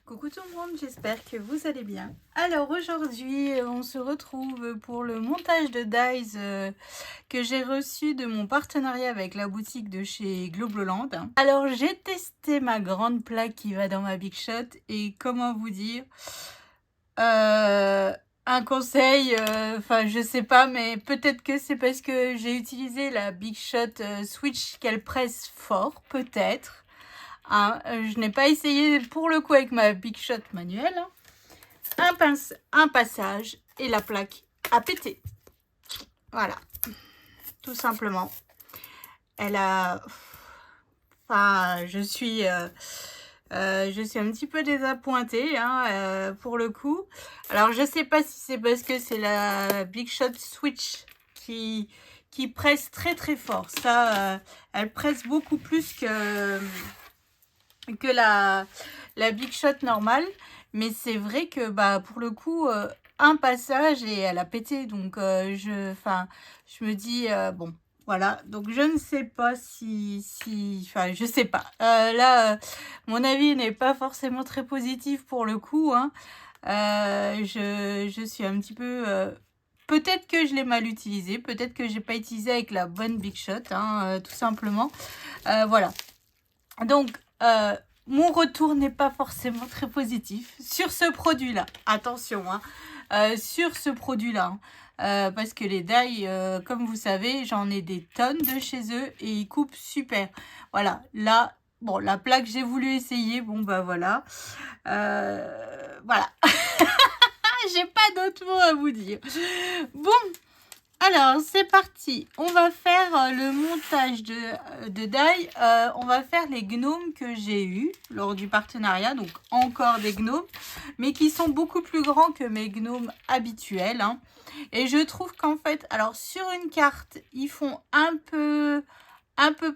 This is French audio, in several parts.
Coucou tout le monde, j'espère que vous allez bien. Alors aujourd'hui, on se retrouve pour le montage de dies que j'ai reçu de mon partenariat avec la boutique de chez Globloland. Alors j'ai testé ma grande plaque qui va dans ma Big Shot et comment vous dire, un conseil, enfin je sais pas, mais peut-être que c'est parce que j'ai utilisé la Big Shot Switch qu'elle presse fort, peut-être. Ah, je n'ai pas essayé pour le coup avec ma Big Shot manuelle. Un passage et la plaque a pété. Voilà, tout simplement. Elle a... Enfin, je suis un petit peu désappointée pour le coup. Alors, je sais pas si c'est parce que c'est la Big Shot Switch qui presse très très fort. Ça, elle presse beaucoup plus que la Big Shot normale, mais c'est vrai que bah pour le coup un passage et elle a pété, donc je me dis bon voilà, donc je ne sais pas enfin je sais pas, là mon avis n'est pas forcément très positif pour le coup, hein. Je suis un petit peu peut-être que je l'ai mal utilisé, peut-être que j'ai pas utilisé avec la bonne Big Shot, hein, tout simplement. Voilà, donc mon retour n'est pas forcément très positif sur ce produit-là. Attention, hein, sur ce produit-là. Parce que les die, comme vous savez, j'en ai des tonnes de chez eux et ils coupent super. Voilà, là, bon, la plaque, j'ai voulu essayer. Bon, bah voilà. Voilà. J'ai pas d'autres mots à vous dire. Bon. Alors, c'est parti. On va faire le montage de die. On va faire les gnomes que j'ai eus lors du partenariat. Donc, encore des gnomes, mais qui sont beaucoup plus grands que mes gnomes habituels, hein. Et je trouve qu'en fait, alors sur une carte, ils font un peu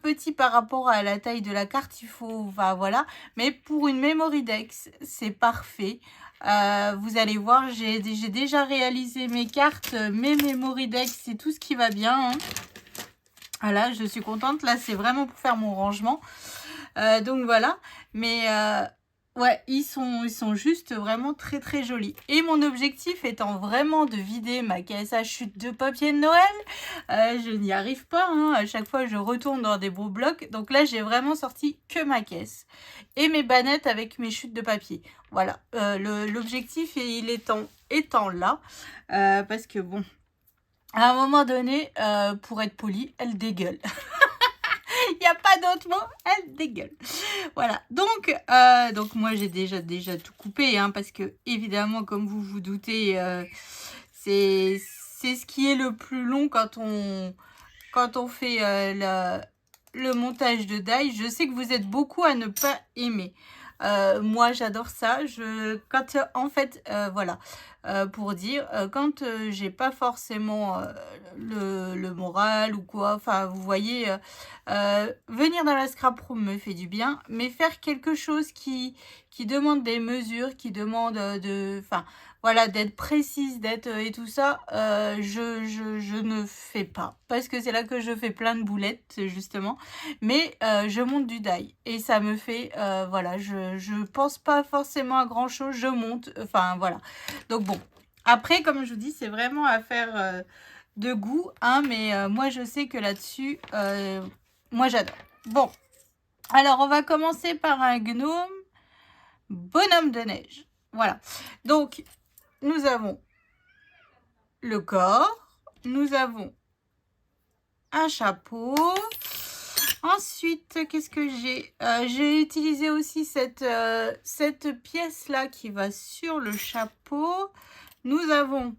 petit par rapport à la taille de la carte. Il faut, enfin, voilà. Mais pour une memory dex, c'est parfait. Vous allez voir, j'ai déjà réalisé mes cartes, mes memory decks, c'est tout ce qui va bien, hein. Voilà, je suis contente. Là, c'est vraiment pour faire mon rangement. Donc voilà. Mais ouais, ils sont juste vraiment très très jolis. Et mon objectif étant vraiment de vider ma caisse à chute de papier de Noël. Je n'y arrive pas, hein. À chaque fois, je retourne dans des beaux blocs. Donc là, j'ai vraiment sorti que ma caisse. Et mes bannettes avec mes chutes de papier. Voilà, l'objectif, il étant là. Parce que bon, à un moment donné, pour être poli, elle dégueule. Il n'y a pas d'autre mot, elle dégueule. Voilà, donc moi j'ai déjà tout coupé, hein, parce que évidemment, comme vous vous doutez, c'est ce qui est le plus long quand on fait le montage de die. Je sais que vous êtes beaucoup à ne pas aimer. Moi j'adore ça. Quand en fait voilà, pour dire quand j'ai pas forcément le moral ou quoi, enfin vous voyez, venir dans la scrap room me fait du bien, mais faire quelque chose qui demande des mesures, qui demande enfin voilà, d'être précise, d'être et tout ça, je ne fais pas. Parce que c'est là que je fais plein de boulettes, justement. Mais je monte du die. Et ça me fait, voilà, je pense pas forcément à grand chose, je monte, enfin voilà. Donc bon, après, comme je vous dis, c'est vraiment à faire de goût, hein, mais moi je sais que là-dessus, moi j'adore. Bon, alors on va commencer par un gnome bonhomme de neige. Voilà, donc nous avons le corps, nous avons un chapeau. Ensuite, qu'est-ce que j'ai j'ai utilisé aussi cette pièce-là qui va sur le chapeau. Nous avons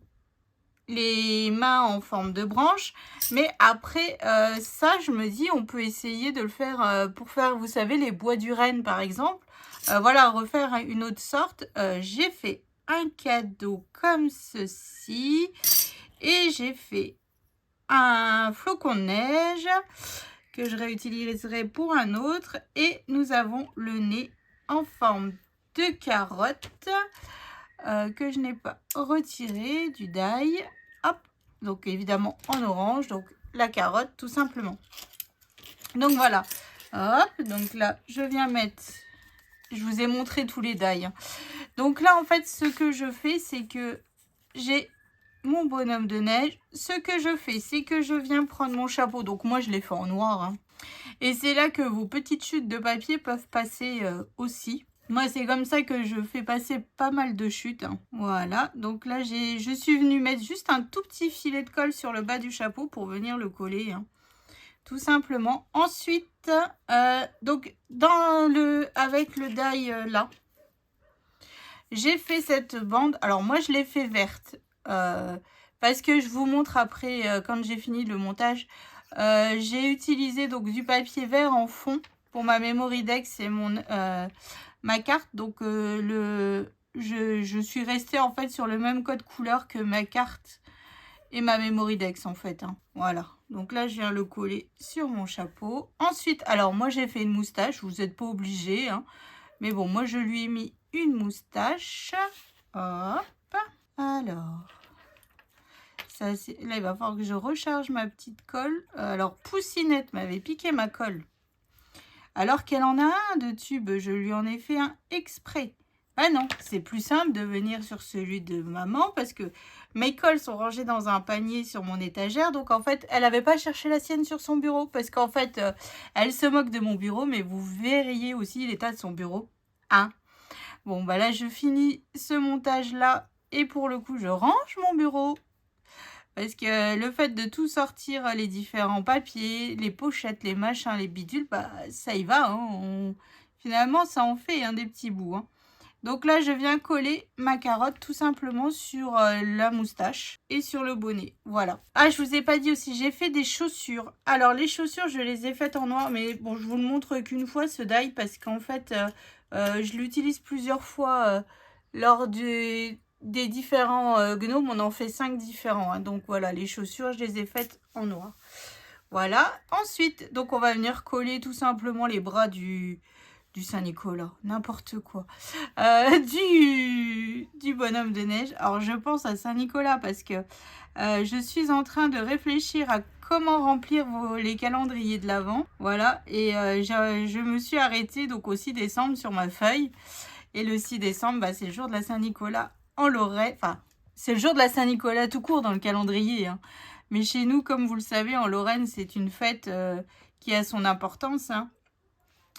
les mains en forme de branche. Mais après, ça, je me dis, on peut essayer de le faire pour faire, vous savez, les bois du renne, par exemple. Voilà, refaire une autre sorte. J'ai fait un cadeau comme ceci. Et j'ai fait un flocon de neige que je réutiliserai pour un autre. Et nous avons le nez en forme de carotte que je n'ai pas retiré du die. Hop, donc évidemment en orange, donc la carotte tout simplement. Donc voilà, hop, donc là je viens mettre je vous ai montré tous les die. Hein. Donc là, en fait, ce que je fais, c'est que j'ai mon bonhomme de neige. Ce que je fais, c'est que je viens prendre mon chapeau. Donc moi, je l'ai fait en noir. Hein. Et c'est là que vos petites chutes de papier peuvent passer aussi. Moi, c'est comme ça que je fais passer pas mal de chutes. Hein. Voilà. Donc là, je suis venue mettre juste un tout petit filet de colle sur le bas du chapeau pour venir le coller. Hein. Tout simplement. Ensuite, donc avec le die là, j'ai fait cette bande. Alors moi, je l'ai fait verte. Parce que je vous montre après, quand j'ai fini le montage, j'ai utilisé donc du papier vert en fond pour ma memory deck, c'est ma carte. Donc je suis restée en fait sur le même code couleur que ma carte et ma memory deck en fait. Hein. Voilà. Donc là, je viens le coller sur mon chapeau. Ensuite, alors moi, j'ai fait une moustache. Vous n'êtes pas obligé. Hein. Mais bon, moi, je lui ai mis une moustache. Hop. Alors, ça, là, il va falloir que je recharge ma petite colle. Alors, Poussinette m'avait piqué ma colle. Alors qu'elle en a un de tube, je lui en ai fait un exprès. Ah non, c'est plus simple de venir sur celui de maman parce que mes colles sont rangées dans un panier sur mon étagère. Donc, en fait, elle n'avait pas cherché la sienne sur son bureau parce qu'en fait, elle se moque de mon bureau. Mais vous verriez aussi l'état de son bureau. Hein. Bon, bah là, je finis ce montage-là. Et pour le coup, je range mon bureau. Parce que le fait de tout sortir, les différents papiers, les pochettes, les machins, les bidules, bah, ça y va. Hein. Finalement, ça en fait des petits bouts. Hein. Donc là, je viens coller ma carotte tout simplement sur la moustache et sur le bonnet. Voilà. Ah, je vous ai pas dit aussi, j'ai fait des chaussures. Alors, les chaussures, je les ai faites en noir. Mais bon, je vous le montre qu'une fois, ce die, parce qu'en fait, je l'utilise plusieurs fois lors des différents gnomes. On en fait 5 différents. Hein. Donc voilà, les chaussures, je les ai faites en noir. Voilà. Ensuite, donc on va venir coller tout simplement les bras du Saint-Nicolas, n'importe quoi, du bonhomme de neige. Alors, je pense à Saint-Nicolas parce que je suis en train de réfléchir à comment remplir les calendriers de l'Avent. Voilà, et je me suis arrêtée donc au 6 décembre sur ma feuille. Et le 6 décembre, bah, c'est le jour de la Saint-Nicolas en Lorraine. Enfin, c'est le jour de la Saint-Nicolas tout court dans le calendrier. Hein. Mais chez nous, comme vous le savez, en Lorraine, c'est une fête qui a son importance. Hein.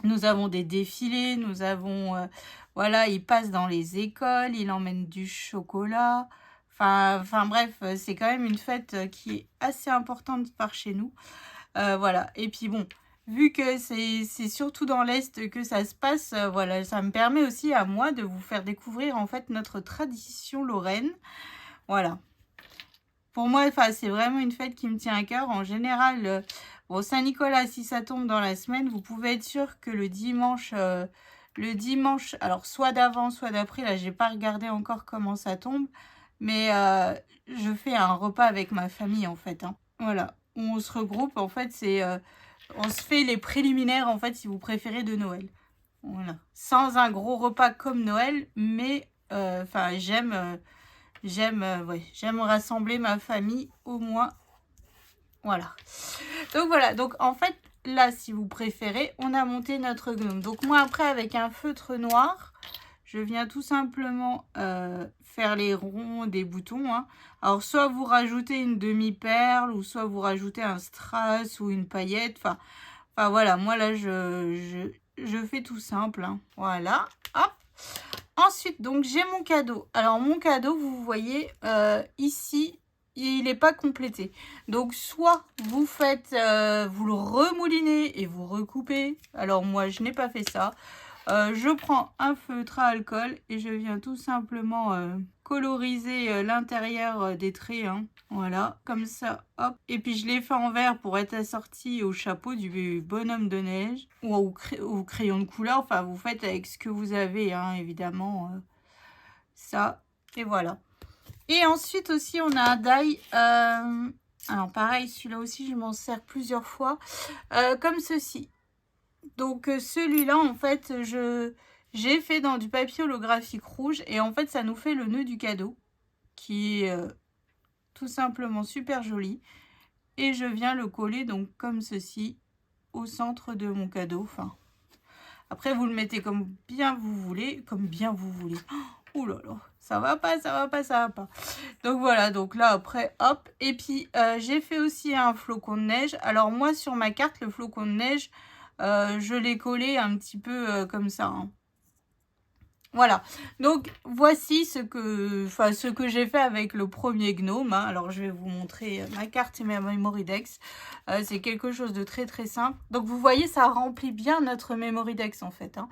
Nous avons des défilés, nous avons, voilà, il passe dans les écoles, il emmène du chocolat. Enfin bref, c'est quand même une fête qui est assez importante par chez nous. Voilà, et puis bon, vu que c'est surtout dans l'Est que ça se passe, voilà, ça me permet aussi à moi de vous faire découvrir en fait notre tradition lorraine. Voilà. Pour moi, c'est vraiment une fête qui me tient à cœur. En général, bon, Saint-Nicolas, si ça tombe dans la semaine, vous pouvez être sûr que le dimanche, alors soit d'avant, soit d'après, là, j'ai pas regardé encore comment ça tombe, mais je fais un repas avec ma famille, en fait. Hein. Voilà, on se regroupe, en fait, on se fait les préliminaires, en fait, si vous préférez, de Noël. Voilà, sans un gros repas comme Noël, mais j'aime rassembler ma famille au moins. Voilà. Donc voilà. Donc en fait, là, si vous préférez, on a monté notre gnome. Donc moi, après, avec un feutre noir, je viens tout simplement faire les ronds des boutons. Hein. Alors, soit vous rajoutez une demi-perle, ou soit vous rajoutez un strass ou une paillette. Enfin voilà. Moi, là, je fais tout simple. Hein. Voilà. Hop. Ensuite, donc, j'ai mon cadeau. Alors, mon cadeau, vous voyez, ici, il n'est pas complété. Donc, soit vous faites, vous le remoulinez et vous recoupez. Alors, moi, je n'ai pas fait ça. Je prends un feutre à alcool et je viens tout simplement coloriser l'intérieur des traits. Hein. Voilà, comme ça, hop. Et puis, je l'ai fait en vert pour être assorti au chapeau du bonhomme de neige ou au crayon de couleur. Enfin, vous faites avec ce que vous avez, hein, évidemment. Ça, et voilà. Et ensuite aussi, on a un die. Alors, pareil, celui-là aussi, je m'en sers plusieurs fois. Comme ceci. Donc, celui-là, en fait, j'ai fait dans du papier holographique rouge. Et en fait, ça nous fait le nœud du cadeau. Qui est tout simplement super joli. Et je viens le coller, donc, comme ceci, au centre de mon cadeau. Enfin, Après, vous le mettez comme bien vous voulez, comme bien vous voulez. Oh là là, ça va pas, ça va pas, ça va pas. Donc voilà, donc là après, hop. Et puis, j'ai fait aussi un flocon de neige. Alors moi, sur ma carte, le flocon de neige, je l'ai collé un petit peu comme ça, hein. Voilà, donc voici ce que j'ai fait avec le premier gnome, hein. Alors je vais vous montrer ma carte et ma memory dex. C'est quelque chose de très très simple. Donc vous voyez, ça remplit bien notre memory dex en fait, hein.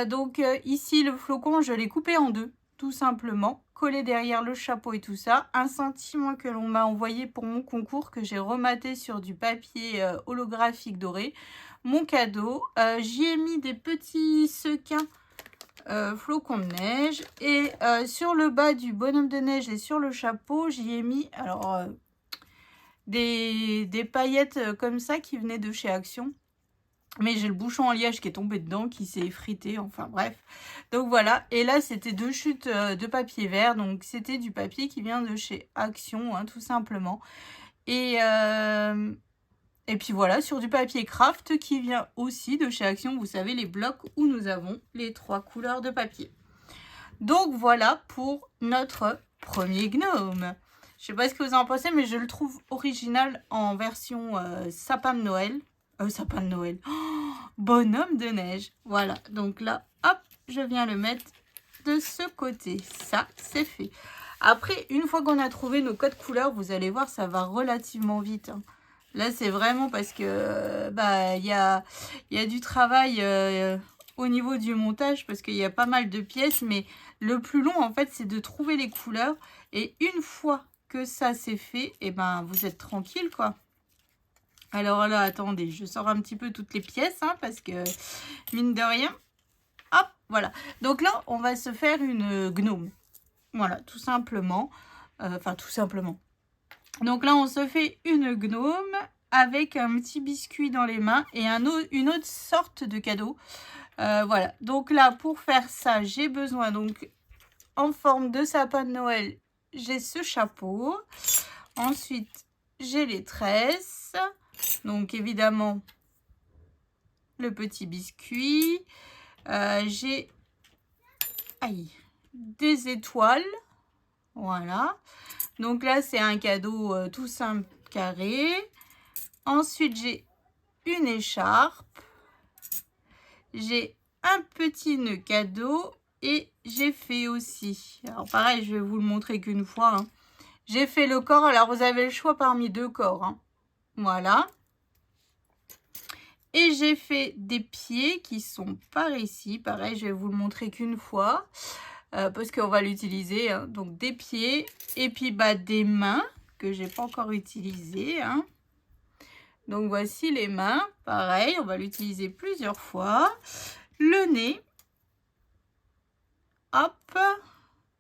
Donc ici le flocon, je l'ai coupé en deux, tout simplement, collé derrière le chapeau et tout ça. Un sentiment que l'on m'a envoyé pour mon concours, que j'ai rematé sur du papier holographique doré. Mon cadeau, j'y ai mis des petits sequins flocons de neige, et sur le bas du bonhomme de neige et sur le chapeau, j'y ai mis alors des paillettes comme ça qui venaient de chez Action. Mais j'ai le bouchon en liège qui est tombé dedans, qui s'est effrité, enfin bref. Donc voilà, et là c'était deux chutes de papier vert, donc c'était du papier qui vient de chez Action, hein, tout simplement. Et puis voilà, sur du papier craft qui vient aussi de chez Action, vous savez, les blocs où nous avons les 3 couleurs de papier. Donc voilà pour notre premier gnome. Je sais pas ce que vous en pensez, mais je le trouve original en version sapin de Noël. Sapin de Noël. Oh, bonhomme de neige. Voilà, donc là, hop, je viens le mettre de ce côté. Ça, c'est fait. Après, une fois qu'on a trouvé nos codes couleurs, vous allez voir, ça va relativement vite, hein. Là, c'est vraiment parce que il y a du travail au niveau du montage, parce qu'il y a pas mal de pièces, mais le plus long, en fait, c'est de trouver les couleurs. Et une fois que ça c'est fait, et ben vous êtes tranquille, quoi. Alors là, attendez, je sors un petit peu toutes les pièces, hein, parce que mine de rien, hop, voilà. Donc là, on va se faire une gnome. Voilà, tout simplement. Enfin, tout simplement. Donc là, on se fait une gnome avec un petit biscuit dans les mains et une autre sorte de cadeau. Voilà, donc là, pour faire ça, j'ai besoin, donc, en forme de sapin de Noël, j'ai ce chapeau. Ensuite, j'ai les tresses. Donc, évidemment, le petit biscuit. J'ai des étoiles. Voilà. Donc là, c'est un cadeau tout simple, carré. Ensuite, j'ai une écharpe. J'ai un petit nœud cadeau. Et j'ai fait aussi, alors pareil, je vais vous le montrer qu'une fois, hein. J'ai fait le corps, alors vous avez le choix parmi 2 corps, hein. Voilà. Et j'ai fait des pieds qui sont par ici. Pareil, je vais vous le montrer qu'une fois. Parce qu'on va l'utiliser, hein. Donc des pieds. Et puis des mains que j'ai pas encore utilisées, hein. Donc voici les mains. Pareil, on va l'utiliser plusieurs fois. Le nez. Hop.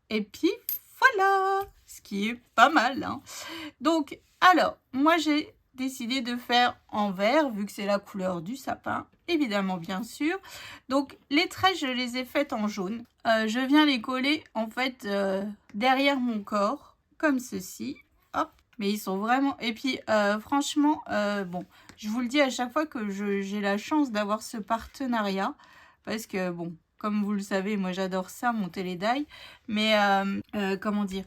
Et puis voilà. Ce qui est pas mal, hein. Donc, alors, moi j'ai décidé de faire en vert, vu que c'est la couleur du sapin, évidemment, bien sûr. Donc, les tresses, je les ai faites en jaune. Je viens les coller, en fait, derrière mon corps, comme ceci. Hop, mais ils sont vraiment... Et puis, franchement, bon, je vous le dis à chaque fois que j'ai la chance d'avoir ce partenariat, parce que, bon, comme vous le savez, moi j'adore ça, monter les die. Mais, comment dire,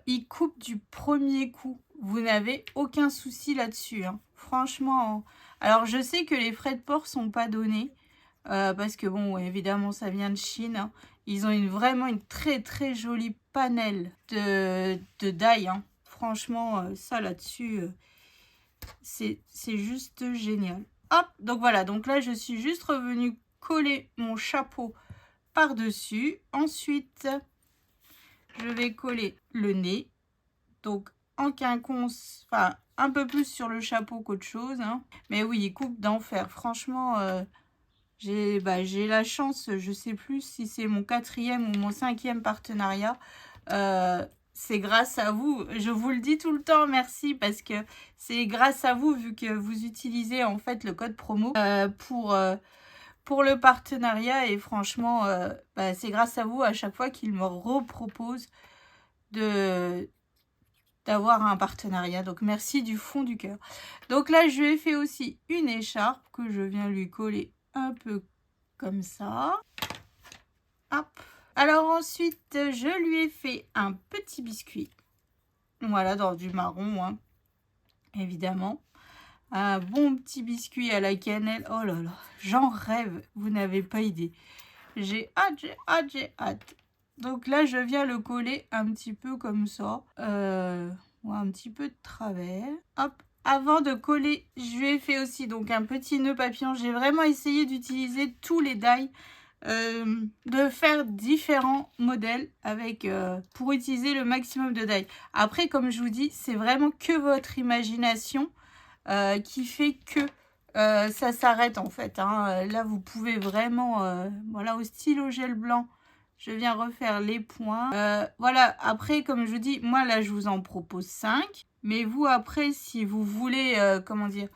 il coupe du premier coup. Vous n'avez aucun souci là-dessus, hein. Franchement. Alors, je sais que les frais de port sont pas donnés. Parce que, bon, évidemment, ça vient de Chine, hein. Ils ont vraiment une très, très jolie panel de die, hein. Franchement, ça là-dessus, c'est juste génial. Hop, donc voilà. Donc là, je suis juste revenue coller mon chapeau par-dessus. Ensuite, je vais coller le nez. Donc, en quinconce, enfin, un peu plus sur le chapeau qu'autre chose, hein. Mais oui, il coupe d'enfer. Franchement, j'ai la chance, je sais plus si c'est mon 4e ou mon 5e partenariat. C'est grâce à vous. Je vous le dis tout le temps, merci, parce que c'est grâce à vous, vu que vous utilisez en fait le code promo pour le partenariat. Et franchement, c'est grâce à vous à chaque fois qu'il me repropose d'avoir un partenariat. Donc merci du fond du cœur. Donc là, je lui ai fait aussi une écharpe que je viens lui coller un peu comme ça. Hop. Alors ensuite, je lui ai fait un petit biscuit. Voilà, dans du marron, hein, évidemment. Un bon petit biscuit à la cannelle. Oh là là, j'en rêve, vous n'avez pas idée. J'ai hâte, j'ai hâte, j'ai hâte. Donc là, je viens le coller un petit peu comme ça. Un petit peu de travers. Hop. Avant de coller, je lui ai fait aussi donc un petit nœud papillon. J'ai vraiment essayé d'utiliser tous les die. De faire différents modèles avec pour utiliser le maximum de die. Après, comme je vous dis, c'est vraiment que votre imagination qui fait que ça s'arrête en fait. Hein. Là, vous pouvez vraiment, voilà, au stylo gel blanc, je viens refaire les points. Voilà, après, comme je vous dis, moi là, je vous en propose 5. Mais vous, après, si vous voulez, comment dire,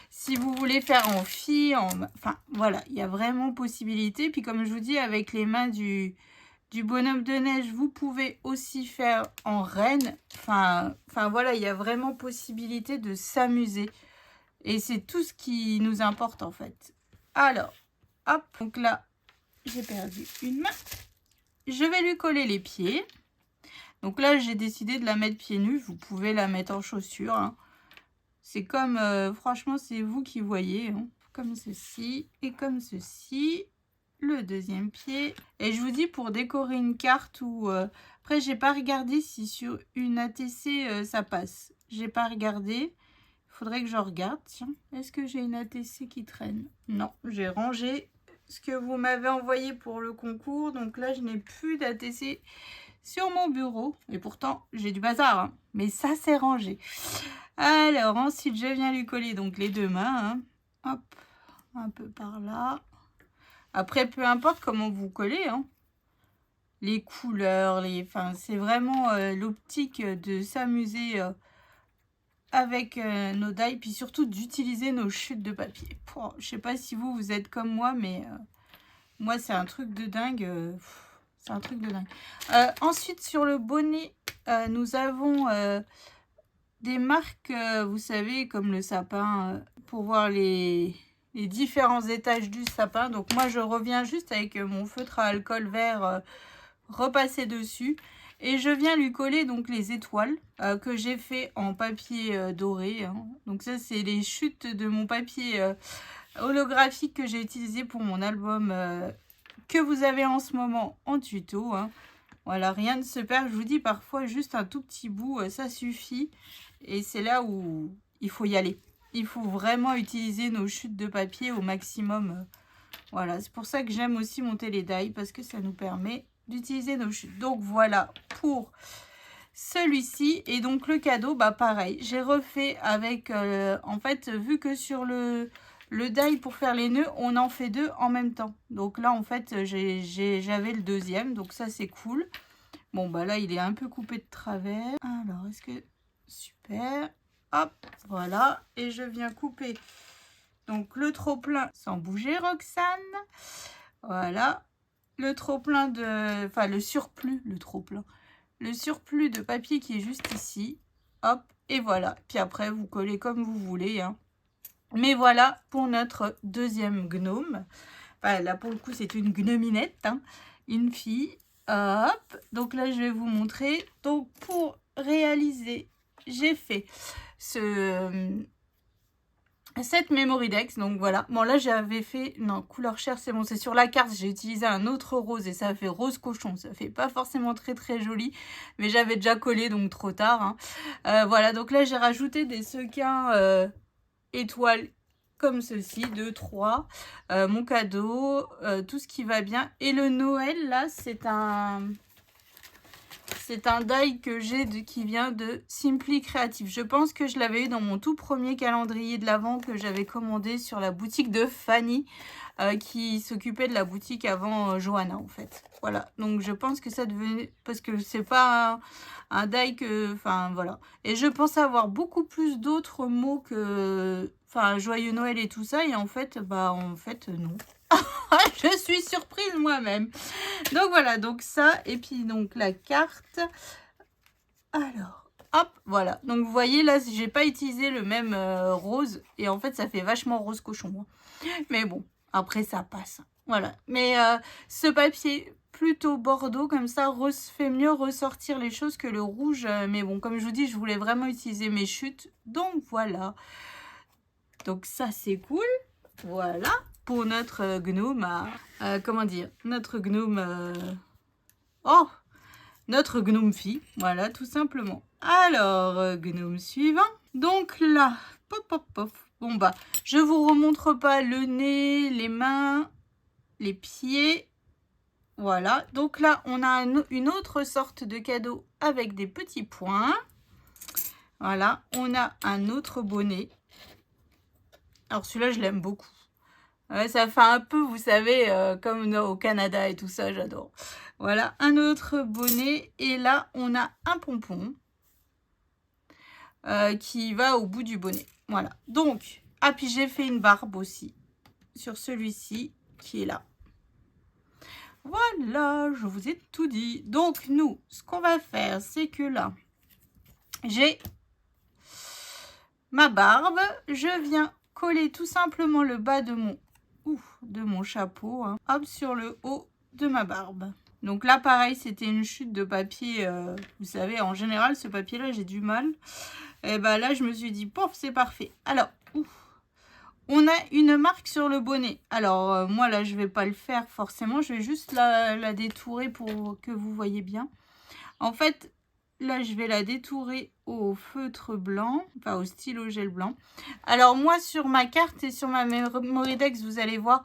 si vous voulez faire en fille, enfin, voilà, il y a vraiment possibilité. Puis comme je vous dis, avec les mains du bonhomme de neige, vous pouvez aussi faire en reine. Enfin voilà, il y a vraiment possibilité de s'amuser. Et c'est tout ce qui nous importe en fait. Alors, hop, donc là, j'ai perdu une main. Je vais lui coller les pieds. Donc là, j'ai décidé de la mettre pieds nus. Vous pouvez la mettre en chaussures. Hein. C'est comme, franchement, c'est vous qui voyez. Hein. Comme ceci et comme ceci. Le deuxième pied. Et je vous dis, pour décorer une carte ou... Après, j'ai pas regardé si sur une ATC, ça passe. J'ai pas regardé. Il faudrait que je regarde. Tiens, est-ce que j'ai une ATC qui traîne? Non, j'ai rangé ce que vous m'avez envoyé pour le concours. Donc là, je n'ai plus d'ATC sur mon bureau. Et pourtant, j'ai du bazar. Hein. Mais ça, c'est rangé. Alors, ensuite, je viens lui coller donc les deux mains. Hein. Hop, un peu par là. Après, peu importe comment vous collez. Hein. Les couleurs, enfin, c'est vraiment l'optique de s'amuser avec nos die. Puis surtout, d'utiliser nos chutes de papier. Je sais pas si vous êtes comme moi, mais moi, c'est un truc de dingue. C'est un truc de dingue. Ensuite, sur le bonnet, nous avons des marques, vous savez, comme le sapin, pour voir les différents étages du sapin. Donc moi, je reviens juste avec mon feutre à alcool vert repassé dessus. Et je viens lui coller donc les étoiles que j'ai fait en papier doré. Hein. Donc ça, c'est les chutes de mon papier holographique que j'ai utilisé pour mon album que vous avez en ce moment en tuto. Hein. Voilà, rien ne se perd. Je vous dis, parfois, juste un tout petit bout, ça suffit. Et c'est là où il faut y aller. Il faut vraiment utiliser nos chutes de papier au maximum. Voilà, c'est pour ça que j'aime aussi monter les die, parce que ça nous permet d'utiliser nos chutes. Donc voilà pour celui-ci. Et donc le cadeau, bah pareil, j'ai refait avec, en fait, vu que sur le die pour faire les nœuds, on en fait deux en même temps. Donc là, en fait, j'avais le deuxième, donc ça c'est cool. Bon, bah là, il est un peu coupé de travers. Alors, est-ce que... Super. Hop, voilà. Et je viens couper donc le trop-plein sans bouger, Roxane. Voilà. Le trop-plein de... Enfin, le surplus, le trop-plein. Le surplus de papier qui est juste ici. Hop, et voilà. Puis après, vous collez comme vous voulez. Hein. Mais voilà pour notre deuxième gnome. Enfin, là, pour le coup, c'est une gnominette. Hein. Une fille. Hop. Donc là, je vais vous montrer. Donc, pour réaliser... J'ai fait cette Memory Dex, donc voilà. Bon, là, j'avais fait... Non, couleur chair, c'est bon. C'est sur la carte, j'ai utilisé un autre rose et ça fait rose cochon. Ça fait pas forcément très, très joli. Mais j'avais déjà collé, donc trop tard. Hein. Voilà, donc là, j'ai rajouté des sequins étoiles comme ceci, 2, 3. Mon cadeau, tout ce qui va bien. Et le Noël, là, c'est un... C'est un die que j'ai qui vient de Simply Creative. Je pense que je l'avais eu dans mon tout premier calendrier de l'Avent que j'avais commandé sur la boutique de Fanny qui s'occupait de la boutique avant Johanna en fait. Voilà, donc je pense que ça devenait... Parce que c'est pas un die que... Enfin voilà. Et je pensais avoir beaucoup plus d'autres mots que... Enfin, Joyeux Noël et tout ça. Et en fait, bah en fait non. Je suis surprise moi-même. Donc voilà, donc ça, et puis donc la carte. Alors, hop, voilà. Donc vous voyez là, j'ai pas utilisé le même rose. Et en fait, ça fait vachement rose cochon. Hein. Mais bon, après ça passe. Voilà. Mais ce papier plutôt bordeaux, comme ça, fait mieux ressortir les choses que le rouge. Mais bon, comme je vous dis, je voulais vraiment utiliser mes chutes. Donc voilà. Donc ça, c'est cool. Voilà. Pour notre gnome comment dire, notre gnome... oh, notre gnome fille. Voilà, tout simplement. Alors, gnome suivant. Donc là, pop, pop, pop. Bon bah, je vous remontre pas le nez, les mains, les pieds. Voilà. Donc là, on a une autre sorte de cadeau avec des petits points. Voilà. On a un autre bonnet. Alors celui-là, je l'aime beaucoup. Ouais, ça fait un peu, vous savez, comme au Canada et tout ça, j'adore. Voilà, un autre bonnet. Et là, on a un pompon qui va au bout du bonnet. Voilà. Donc, ah, puis j'ai fait une barbe aussi sur celui-ci qui est là. Voilà, je vous ai tout dit. Donc, nous, ce qu'on va faire, c'est que là, j'ai ma barbe. Je viens coller tout simplement le bas de mon chapeau, hein, hop, sur le haut de ma barbe. Donc là, pareil, c'était une chute de papier. Vous savez, en général, ce papier-là, j'ai du mal. Et ben là, je me suis dit, pof, c'est parfait. Alors, on a une marque sur le bonnet. Alors, moi, là, je vais pas le faire forcément. Je vais juste la détourer pour que vous voyez bien. En fait, là, je vais la détourer au feutre blanc, enfin au stylo gel blanc. Alors, moi, sur ma carte et sur ma Moridex, vous allez voir,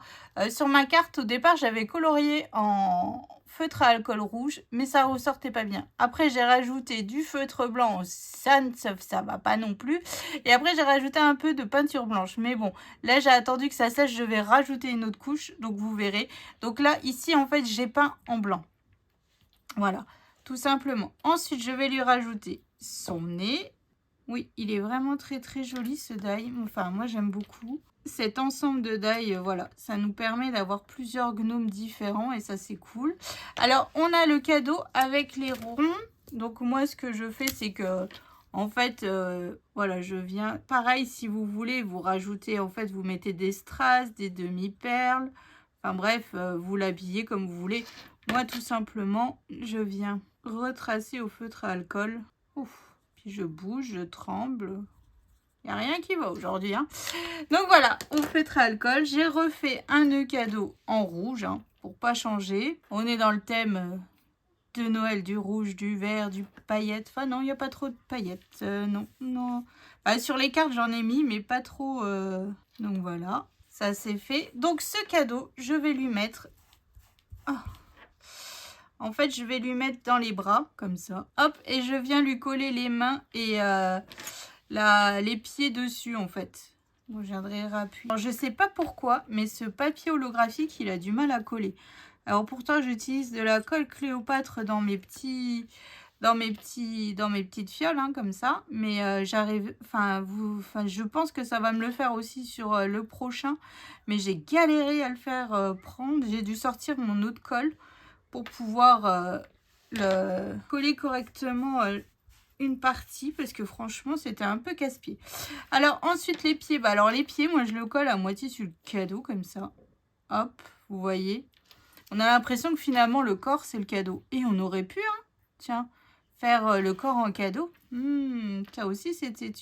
sur ma carte, au départ, j'avais colorié en feutre à alcool rouge, mais ça ressortait pas bien. Après, j'ai rajouté du feutre blanc, ça va pas non plus. Et après, j'ai rajouté un peu de peinture blanche. Mais bon, là, j'ai attendu que ça sèche, je vais rajouter une autre couche, donc vous verrez. Donc là, ici, en fait, j'ai peint en blanc. Voilà. Tout simplement. Ensuite, je vais lui rajouter son nez. Oui, il est vraiment très très joli ce die. Enfin, moi j'aime beaucoup. Cet ensemble de die, voilà, ça nous permet d'avoir plusieurs gnomes différents et ça c'est cool. Alors, on a le cadeau avec les ronds. Donc moi, ce que je fais, c'est que, en fait, voilà, je viens... Pareil, si vous voulez, vous rajoutez, en fait, vous mettez des strass, des demi-perles. Enfin bref, vous l'habillez comme vous voulez. Moi, tout simplement, je viens retracer au feutre à alcool. Ouf. Puis je bouge, je tremble. Il n'y a rien qui va aujourd'hui. Hein. Donc voilà, au feutre à alcool, j'ai refait un nœud cadeau en rouge, hein, pour pas changer. On est dans le thème de Noël, du rouge, du vert, du paillette. Enfin non, il n'y a pas trop de paillettes. Non, non. Bah, sur les cartes, j'en ai mis, mais pas trop. Donc voilà, ça c'est fait. Donc ce cadeau, je vais lui mettre... Oh. En fait, je vais lui mettre dans les bras, comme ça. Hop, et je viens lui coller les mains et les pieds dessus, en fait. Bon, je viendrai rappuyer. Alors, je sais pas pourquoi, mais ce papier holographique, il a du mal à coller. Alors, pourtant, j'utilise de la colle Cléopâtre dans mes petites fioles, hein, comme ça. Mais j'arrive... je pense que ça va me le faire aussi sur le prochain. Mais j'ai galéré à le faire prendre. J'ai dû sortir mon eau de colle pour pouvoir le coller correctement une partie, parce que franchement c'était un peu casse-pied. Alors ensuite les pieds, bah alors les pieds, moi je le colle à moitié sur le cadeau comme ça, hop, vous voyez, on a l'impression que finalement le corps c'est le cadeau, et on aurait pu, hein, tiens, faire le corps en cadeau. Ça aussi c'était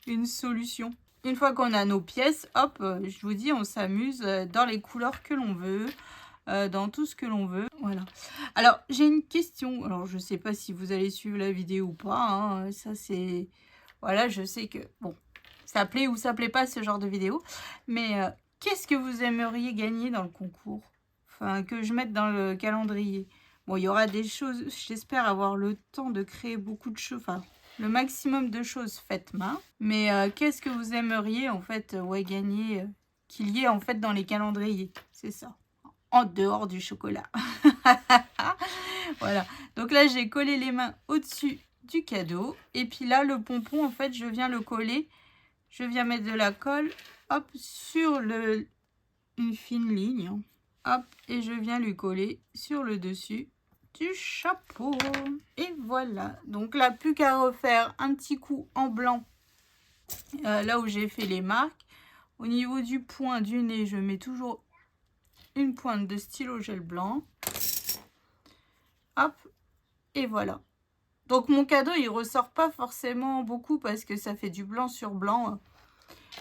une solution. Une fois qu'on a nos pièces, hop, je vous dis, on s'amuse dans les couleurs que l'on veut. Dans tout ce que l'on veut, voilà. Alors, j'ai une question. Alors, je sais pas si vous allez suivre la vidéo ou pas. Hein. Ça, c'est... Voilà, je sais que... Bon, ça plaît ou ça plaît pas, ce genre de vidéo. Mais qu'est-ce que vous aimeriez gagner dans le concours? Enfin, que je mette dans le calendrier. Bon, il y aura des choses... J'espère avoir le temps de créer beaucoup de choses. Enfin, le maximum de choses faites main. Mais qu'est-ce que vous aimeriez, en fait, gagner qu'il y ait, en fait, dans les calendriers? C'est ça. En dehors du chocolat. Voilà. Donc là, j'ai collé les mains au-dessus du cadeau. Et puis là, le pompon, en fait, je viens le coller. Je viens mettre de la colle, hop, sur une fine ligne. Hop, et je viens lui coller sur le dessus du chapeau. Et voilà. Donc là, plus qu'à refaire un petit coup en blanc. Là où j'ai fait les marques. Au niveau du point du nez, je mets toujours une pointe de stylo gel blanc. Hop, et voilà. Donc mon cadeau, il ressort pas forcément beaucoup parce que ça fait du blanc sur blanc.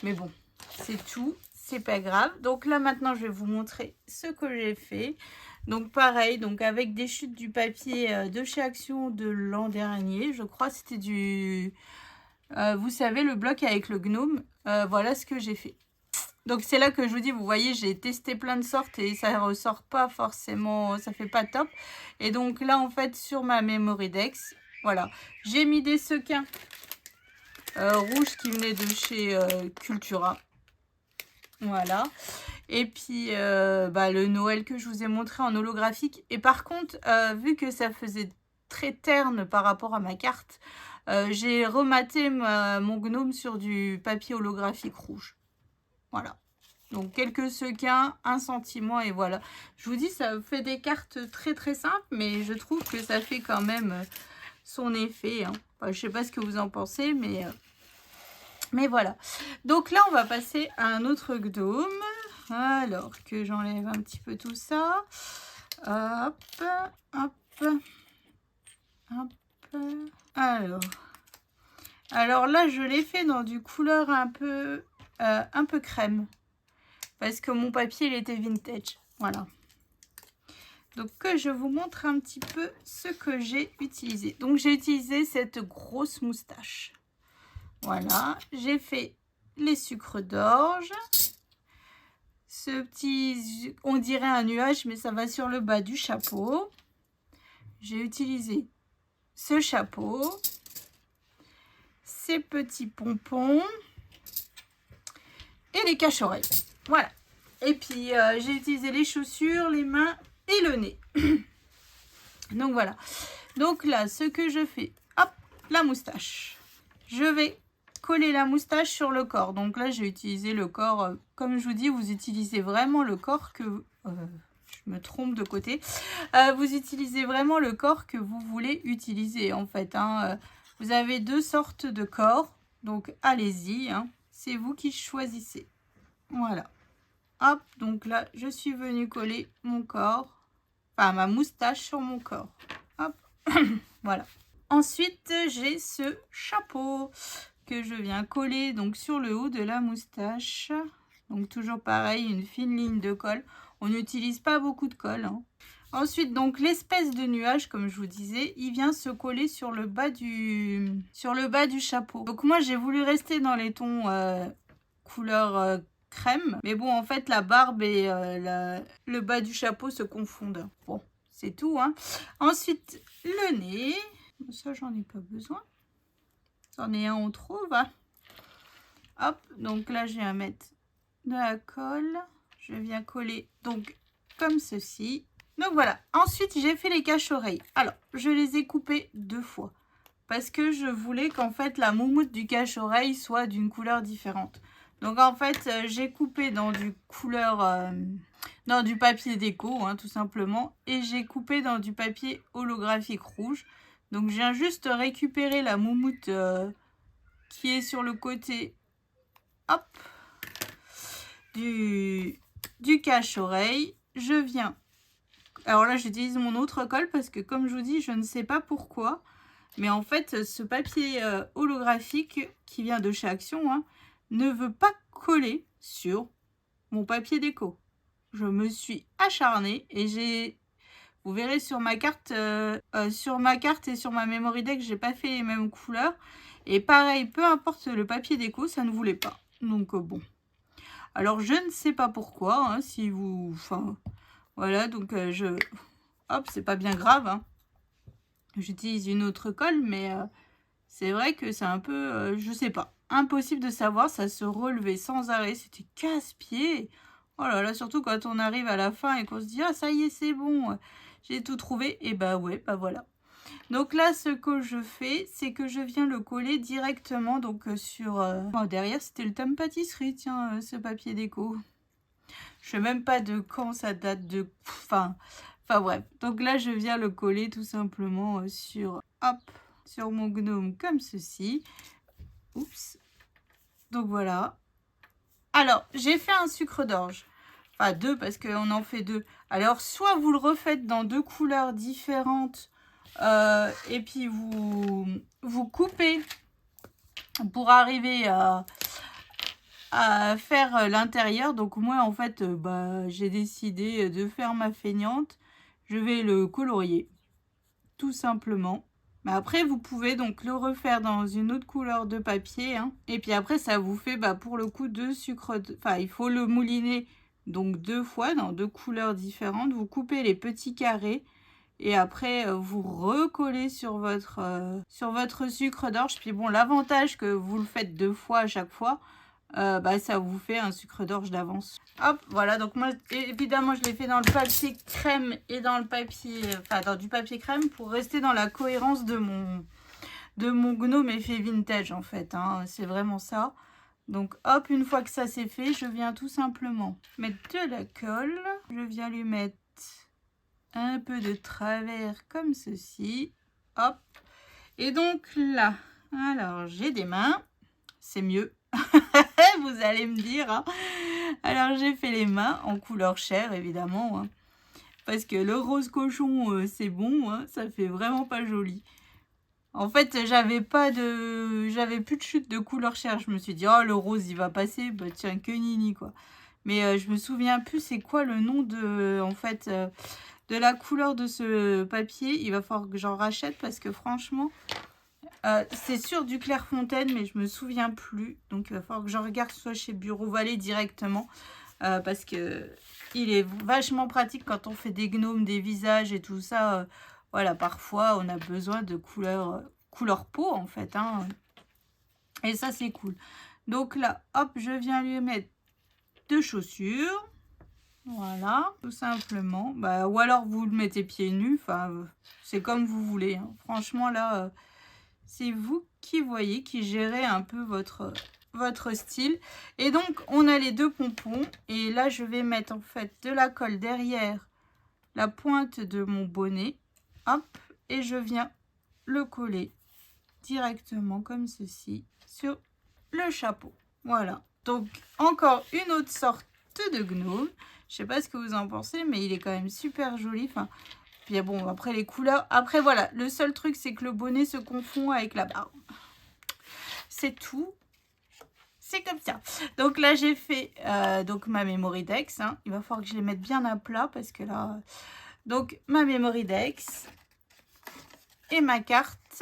Mais bon, c'est tout, c'est pas grave. Donc là maintenant, je vais vous montrer ce que j'ai fait. Donc pareil, donc avec des chutes du papier de chez Action de l'an dernier. Je crois que c'était du... vous savez, le bloc avec le gnome. Voilà ce que j'ai fait. Donc c'est là que je vous dis, vous voyez, j'ai testé plein de sortes et ça ressort pas forcément, ça fait pas top. Et donc là, en fait, sur ma Memory Dex, voilà, j'ai mis des sequins rouges qui venaient de chez Cultura. Voilà. Et puis, le Noël que je vous ai montré en holographique. Et par contre, vu que ça faisait très terne par rapport à ma carte, j'ai rematé mon gnome sur du papier holographique rouge. Voilà. Donc, quelques sequins, un sentiment et voilà. Je vous dis, ça fait des cartes très très simples, mais je trouve que ça fait quand même son effet. Hein. Enfin, je sais pas ce que vous en pensez, mais voilà. Donc là, on va passer à un autre gnome. Alors, que j'enlève un petit peu tout ça. Hop, hop, hop. Alors là, je l'ai fait dans du couleur un peu crème. Parce que mon papier, il était vintage. Voilà. Donc, je vous montre un petit peu ce que j'ai utilisé. Donc, j'ai utilisé cette grosse moustache. Voilà. J'ai fait les sucres d'orge. Ce petit, on dirait un nuage, mais ça va sur le bas du chapeau. J'ai utilisé ce chapeau. Ces petits pompons. Et les cache-oreilles. Voilà. Et puis, j'ai utilisé les chaussures, les mains et le nez. Donc, voilà. Donc, là, ce que je fais, hop, la moustache. Je vais coller la moustache sur le corps. Donc, là, j'ai utilisé le corps. Comme je vous dis, vous utilisez vraiment le corps que... je me trompe de côté. Vous utilisez vraiment le corps que vous voulez utiliser, en fait. Hein. Vous avez deux sortes de corps. Donc, allez-y. Hein. C'est vous qui choisissez. Voilà. Hop, donc là, je suis venue coller mon corps, enfin ma moustache sur mon corps. Hop, voilà. Ensuite, j'ai ce chapeau que je viens coller donc sur le haut de la moustache. Donc toujours pareil, une fine ligne de colle. On n'utilise pas beaucoup de colle. Hein. Ensuite, donc l'espèce de nuage, comme je vous disais, il vient se coller sur le bas du chapeau. Donc moi, j'ai voulu rester dans les tons couleur crème. Mais bon, en fait, la barbe et le bas du chapeau se confondent. Bon, c'est tout. Hein. Ensuite, le nez. Ça, j'en ai pas besoin. C'en est un en trop, va. Hop, donc là, je viens mettre de la colle. Je viens coller, donc, comme ceci. Donc, voilà. Ensuite, j'ai fait les cache-oreilles. Alors, je les ai coupés 2 fois. Parce que je voulais qu'en fait, la moumoute du cache-oreille soit d'une couleur différente. Donc en fait, j'ai coupé dans du dans du papier déco, hein, tout simplement. Et j'ai coupé dans du papier holographique rouge. Donc je viens juste récupérer la moumoute qui est sur le côté, hop, du cache-oreille. Je viens, alors là j'utilise mon autre colle parce que comme je vous dis, je ne sais pas pourquoi. Mais en fait, ce papier holographique qui vient de chez Action, hein, ne veut pas coller sur mon papier déco. Je me suis acharnée et vous verrez sur ma carte et sur ma Memory Deck, j'ai pas fait les mêmes couleurs. Et pareil, peu importe le papier déco, ça ne voulait pas. Donc bon. Alors je ne sais pas pourquoi, hein, si vous... Enfin, voilà, donc hop, c'est pas bien grave, hein. J'utilise une autre colle, mais c'est vrai que c'est un peu, je sais pas, impossible de savoir, ça se relevait sans arrêt, c'était casse-pied. Oh là là, surtout quand on arrive à la fin et qu'on se dit, ah ça y est, c'est bon, j'ai tout trouvé. Et bah ouais, bah voilà. Donc là, ce que je fais, c'est que je viens le coller directement donc sur... Oh, derrière, c'était le thème pâtisserie, tiens, ce papier déco. Je sais même pas de quand ça date de... Enfin bref, donc là je viens le coller tout simplement sur mon gnome comme ceci. Oups. Donc voilà. Alors j'ai fait un sucre d'orge. Enfin, 2 parce qu'on en fait 2. Alors, soit vous le refaites dans 2 couleurs différentes et puis vous coupez pour arriver à faire l'intérieur. Donc, moi, en fait, j'ai décidé de faire ma feignante. Je vais le colorier, tout simplement. Mais après, vous pouvez donc le refaire dans une autre couleur de papier. Hein. Et puis après, ça vous fait, pour le coup, 2 sucres... Enfin, il faut le mouliner donc 2 fois dans 2 couleurs différentes. Vous coupez les petits carrés. Et après, vous recollez sur votre sucre d'orge. Puis bon, l'avantage que vous le faites 2 fois à chaque fois, ça vous fait un sucre d'orge d'avance. Hop, voilà. Donc moi, évidemment, je l'ai fait dans le papier crème et dans le papier... dans du papier crème pour rester dans la cohérence de mon gnome effet vintage, en fait. Hein. C'est vraiment ça. Donc, hop, une fois que ça c'est fait, je viens tout simplement mettre de la colle. Je viens lui mettre un peu de travers comme ceci. Hop. Et donc là, alors j'ai des mains. C'est mieux. Vous allez me dire. Hein. Alors j'ai fait les mains en couleur chair évidemment. Hein. Parce que le rose cochon c'est bon. Hein, ça fait vraiment pas joli. En fait j'avais plus de chute de couleur chair. Je me suis dit oh le rose il va passer. Bah tiens que nini quoi. Mais je me souviens plus c'est quoi le nom de de la couleur de ce papier. Il va falloir que j'en rachète parce que franchement, c'est sur du Clairefontaine, mais je me souviens plus. Donc, il va falloir que j'en regarde soit chez Bureau Vallée directement. Parce que il est vachement pratique quand on fait des gnomes, des visages et tout ça. Voilà, parfois, on a besoin de couleur peau, en fait. Hein. Et ça, c'est cool. Donc là, hop, je viens lui mettre 2 chaussures. Voilà, tout simplement. Ou alors vous le mettez pieds nus. Enfin, c'est comme vous voulez. Hein. Franchement, là, c'est vous qui voyez, qui gérez un peu votre style. Et donc, on a les 2 pompons. Et là, je vais mettre en fait de la colle derrière la pointe de mon bonnet. Hop, et je viens le coller directement comme ceci sur le chapeau. Voilà. Donc, encore une autre sorte de gnome. Je sais pas ce que vous en pensez, mais il est quand même super joli. Enfin, puis bon, après les couleurs. Après, voilà, le seul truc, c'est que le bonnet se confond avec la barbe. C'est tout. C'est comme ça. Donc là, j'ai fait donc ma memory dex. Hein. Il va falloir que je les mette bien à plat parce que là... Donc, ma memory dex et ma carte.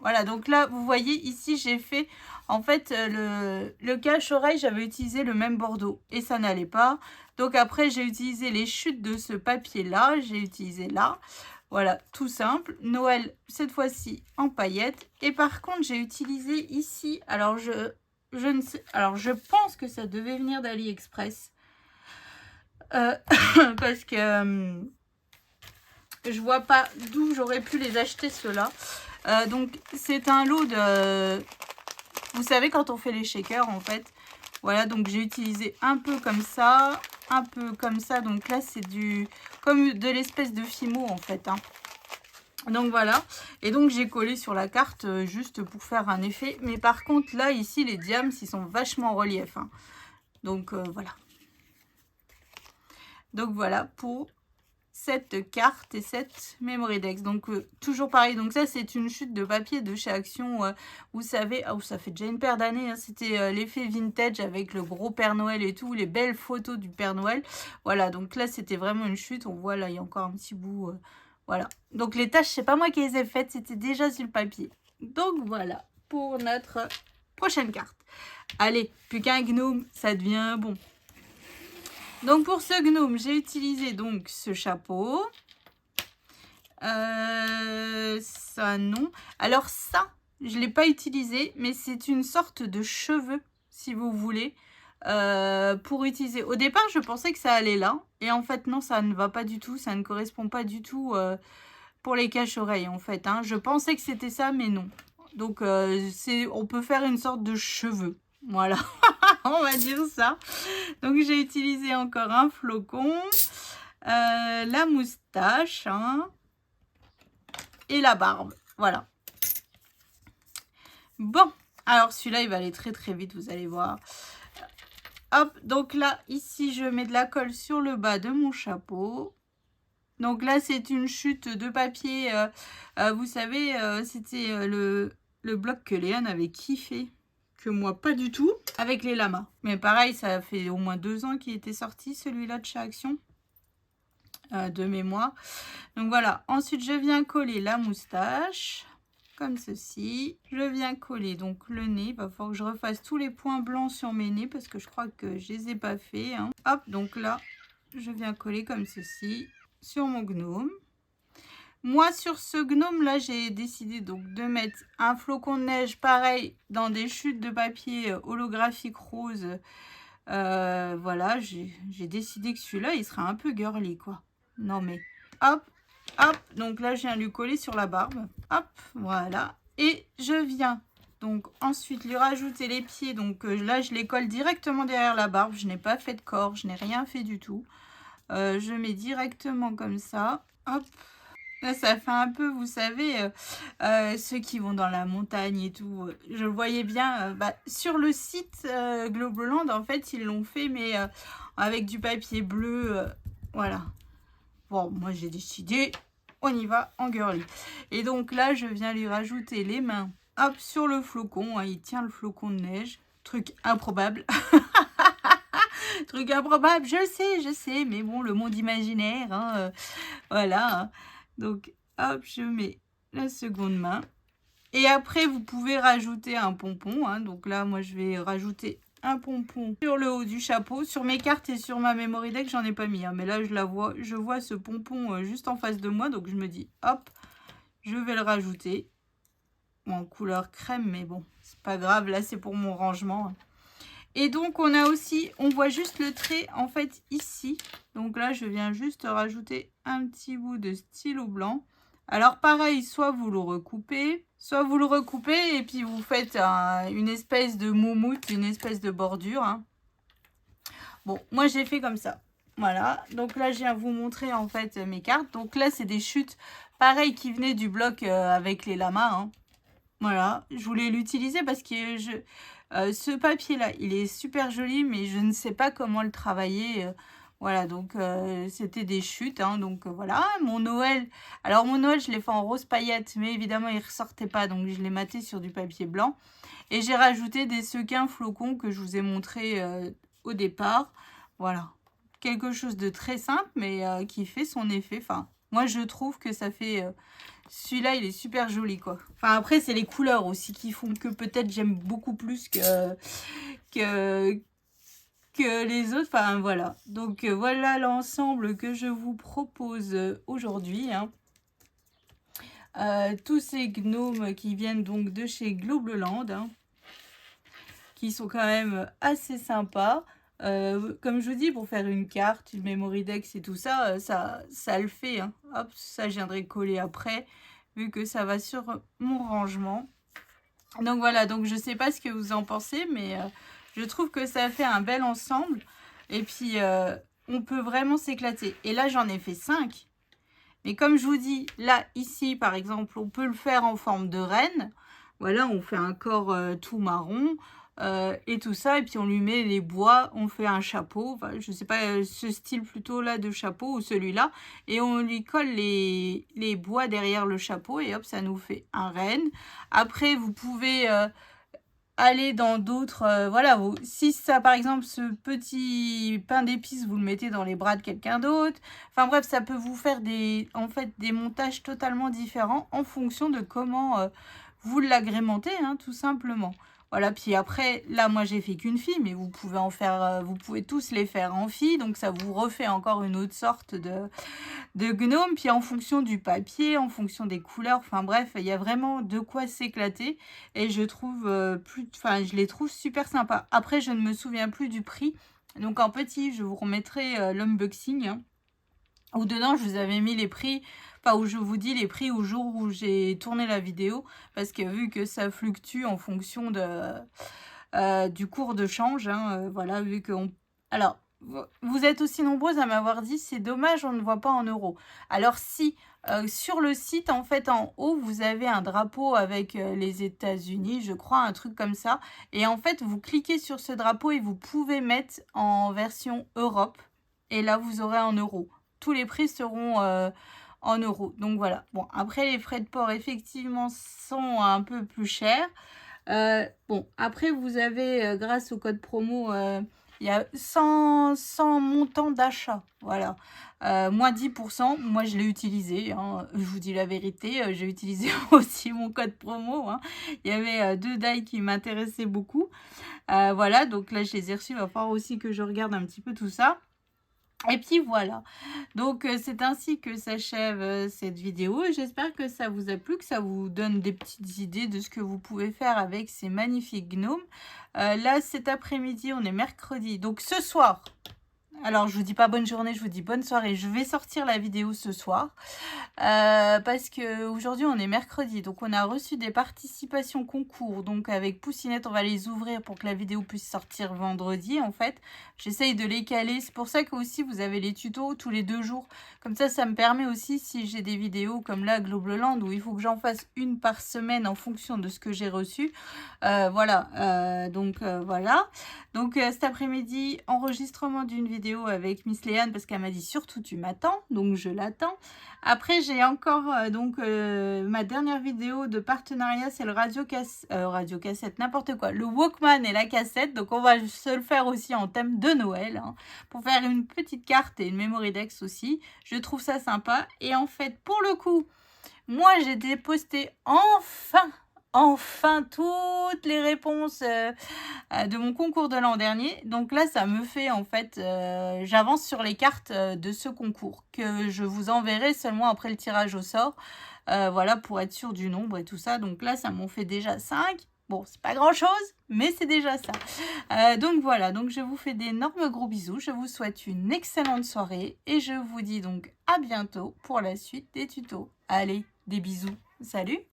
Voilà, donc là, vous voyez, ici, j'ai fait... En fait, le cache-oreille, j'avais utilisé le même bordeaux et ça n'allait pas. Donc après, j'ai utilisé les chutes de ce papier-là. J'ai utilisé là. Voilà, tout simple. Noël, cette fois-ci, en paillettes. Et par contre, j'ai utilisé ici... Alors, je ne sais... Alors, je pense que ça devait venir d'AliExpress. Parce que... je vois pas d'où j'aurais pu les acheter, ceux-là. Donc, c'est un lot de... Vous savez, quand on fait les shakers, en fait, voilà, donc j'ai utilisé un peu comme ça, un peu comme ça. Donc là, c'est comme de l'espèce de fimo, en fait. Hein. Donc voilà. Et donc, j'ai collé sur la carte juste pour faire un effet. Mais par contre, là, ici, les diams, ils sont vachement en relief. Hein. Donc, voilà. Donc, voilà pour... cette carte et cette memory dex. Donc toujours pareil, donc ça c'est une chute de papier de chez Action, vous savez, ça fait déjà une paire d'années, hein, c'était l'effet vintage avec le gros Père Noël et tout, les belles photos du Père Noël. Voilà, donc là c'était vraiment une chute, on voit là il y a encore un petit bout, voilà. Donc les taches, c'est pas moi qui les ai faites, c'était déjà sur le papier. Donc voilà pour notre prochaine carte. Allez, plus qu'un gnome, ça devient bon. Donc pour ce gnome, j'ai utilisé donc ce chapeau. Ça non. Alors ça, je ne l'ai pas utilisé, mais c'est une sorte de cheveux, si vous voulez, pour utiliser. Au départ, je pensais que ça allait là. Et en fait, non, ça ne va pas du tout. Ça ne correspond pas du tout pour les cache-oreilles, en fait. Hein. Je pensais que c'était ça, mais non. Donc, on peut faire une sorte de cheveux. Voilà, on va dire ça. Donc, j'ai utilisé encore un flocon, la moustache hein, et la barbe. Voilà. Bon, alors celui-là, il va aller très très vite, vous allez voir. Hop, donc là, ici, je mets de la colle sur le bas de mon chapeau. Donc là, c'est une chute de papier. Vous savez, c'était le bloc que Léane avait kiffé. Que moi, pas du tout. Avec les lamas. Mais pareil, ça fait au moins 2 ans qu'il était sorti, celui-là de chez Action. De mémoire. Donc voilà. Ensuite, je viens coller la moustache. Comme ceci. Je viens coller donc le nez. Il va falloir que je refasse tous les points blancs sur mes nez. Parce que je crois que je les ai pas faits. Hein. Hop, donc là, je viens coller comme ceci. Sur mon gnome. Moi, sur ce gnome là, j'ai décidé donc de mettre un flocon de neige pareil dans des chutes de papier holographique rose. Voilà, j'ai décidé que celui-là, il sera un peu girly quoi. Non mais, hop, hop. Donc là, je viens lui coller sur la barbe. Hop, voilà. Et je viens donc ensuite lui rajouter les pieds. Donc là, je les colle directement derrière la barbe. Je n'ai pas fait de corps, je n'ai rien fait du tout. Je mets directement comme ça. Hop. Là, ça fait un peu, vous savez, ceux qui vont dans la montagne et tout. Je le voyais bien. Sur le site Globoland, en fait, ils l'ont fait, mais avec du papier bleu. Voilà. Bon, moi, j'ai décidé, on y va en girly. Et donc là, je viens lui rajouter les mains. Hop, sur le flocon. Hein, il tient le flocon de neige. Truc improbable. Truc improbable, je sais, mais bon, le monde imaginaire, hein, voilà. Hein. Donc, hop, je mets la seconde main. Et après, vous pouvez rajouter un pompon. Hein. Donc là, moi, je vais rajouter un pompon sur le haut du chapeau. Sur mes cartes et sur ma memory deck, j'en ai pas mis. Hein. Mais là, je vois ce pompon juste en face de moi. Donc, je me dis, hop, je vais le rajouter. En couleur crème, mais bon, c'est pas grave. Là, c'est pour mon rangement. Et donc, on a aussi, on voit juste le trait, en fait, ici. Donc là, je viens juste rajouter un petit bout de stylo blanc. Alors, pareil, soit vous le recoupez et puis vous faites une espèce de moumoute, une espèce de bordure. Hein. Bon, moi, j'ai fait comme ça. Voilà. Donc là, je viens vous montrer, en fait, mes cartes. Donc là, c'est des chutes, pareil, qui venaient du bloc avec les lamas. Hein. Voilà. Je voulais l'utiliser parce que ce papier-là, il est super joli, mais je ne sais pas comment le travailler. Voilà, donc c'était des chutes. Hein, donc voilà, mon Noël. Alors mon Noël, je l'ai fait en rose paillette, mais évidemment, il ne ressortait pas. Donc je l'ai maté sur du papier blanc. Et j'ai rajouté des sequins flocons que je vous ai montré au départ. Voilà, quelque chose de très simple, mais qui fait son effet. Enfin, moi, je trouve que ça fait... celui-là, il est super joli, quoi. Enfin, après, c'est les couleurs aussi qui font que peut-être j'aime beaucoup plus que les autres. Enfin, voilà. Donc, voilà l'ensemble que je vous propose aujourd'hui. Hein. Tous ces gnomes qui viennent donc de chez Globoland, hein, qui sont quand même assez sympas. Comme je vous dis, pour faire une carte, une memory deck et tout ça, ça le fait. Hein. Hop, ça, je viendrai coller après, vu que ça va sur mon rangement. Donc voilà, donc je sais pas ce que vous en pensez, mais je trouve que ça fait un bel ensemble. Et puis, on peut vraiment s'éclater. Et là, j'en ai fait 5. Mais comme je vous dis, là, ici, par exemple, on peut le faire en forme de reine. Voilà, on fait un corps tout marron. Et tout ça, et puis on lui met les bois, on fait un chapeau, enfin, je sais pas, ce style plutôt là de chapeau ou celui-là, et on lui colle les bois derrière le chapeau, et hop, ça nous fait un renne. Après, vous pouvez aller dans d'autres, voilà, si ça, par exemple, ce petit pain d'épices, vous le mettez dans les bras de quelqu'un d'autre, enfin bref, ça peut vous faire en fait, des montages totalement différents en fonction de comment vous l'agrémentez, hein, tout simplement. Voilà, puis après, là, moi, j'ai fait qu'une fille, mais vous pouvez en faire, vous pouvez tous les faire en fille, donc ça vous refait encore une autre sorte de gnome. Puis en fonction du papier, en fonction des couleurs, enfin bref, il y a vraiment de quoi s'éclater. Et je trouve je les trouve super sympas. Après, je ne me souviens plus du prix, donc en petit, je vous remettrai l'unboxing. Hein, où dedans, je vous avais mis les prix, enfin, où je vous dis les prix au jour où j'ai tourné la vidéo, parce que vu que ça fluctue en fonction du cours de change, hein, voilà, vu qu'on... Alors, vous êtes aussi nombreuses à m'avoir dit: «C'est dommage, on ne voit pas en euros». Alors si, sur le site, en fait, en haut, vous avez un drapeau avec, les États-Unis, je crois, un truc comme ça et en fait, vous cliquez sur ce drapeau et vous pouvez mettre en version Europe et là, vous aurez en euros. Tous les prix seront, en euros. Donc voilà. Bon, après les frais de port, effectivement, sont un peu plus chers. Bon, après, vous avez, grâce au code promo, il y a 100 montants d'achat. Voilà. Moins 10%. Moi, je l'ai utilisé. Hein, je vous dis la vérité. J'ai utilisé aussi mon code promo. Hein. Il y avait 2 die qui m'intéressaient beaucoup. Voilà. Donc là, je les ai reçus. Il va falloir aussi que je regarde un petit peu tout ça. Et puis voilà, donc c'est ainsi que s'achève cette vidéo et j'espère que ça vous a plu, que ça vous donne des petites idées de ce que vous pouvez faire avec ces magnifiques gnomes. Là, cet après-midi, on est mercredi, donc ce soir, alors je vous dis pas bonne journée, je vous dis bonne soirée, je vais sortir la vidéo ce soir. Parce que aujourd'hui on est mercredi, donc on a reçu des participations concours, donc avec Poussinette on va les ouvrir pour que la vidéo puisse sortir vendredi en fait. J'essaye de les caler, c'est pour ça que aussi vous avez les tutos tous les 2 jours, comme ça me permet aussi si j'ai des vidéos comme là Globland où il faut que j'en fasse une par semaine en fonction de ce que j'ai reçu. Voilà, donc voilà. Donc cet après-midi, enregistrement d'une vidéo avec Miss Léane parce qu'elle m'a dit surtout tu m'attends, donc je l'attends. Après, j'ai encore ma dernière vidéo de partenariat, c'est le radio cassette, n'importe quoi, le Walkman et la cassette. Donc, on va se le faire aussi en thème de Noël, hein, pour faire une petite carte et une memory dex aussi. Je trouve ça sympa. Et en fait, pour le coup, moi, j'ai déposté enfin toutes les réponses de mon concours de l'an dernier. Donc là, ça me fait en fait, j'avance sur les cartes de ce concours que je vous enverrai seulement après le tirage au sort. Voilà, pour être sûr du nombre et tout ça. Donc là, ça m'en fait déjà 5. Bon, c'est pas grand chose, mais c'est déjà ça. Donc voilà, donc je vous fais d'énormes gros bisous. Je vous souhaite une excellente soirée et je vous dis donc à bientôt pour la suite des tutos. Allez, des bisous. Salut!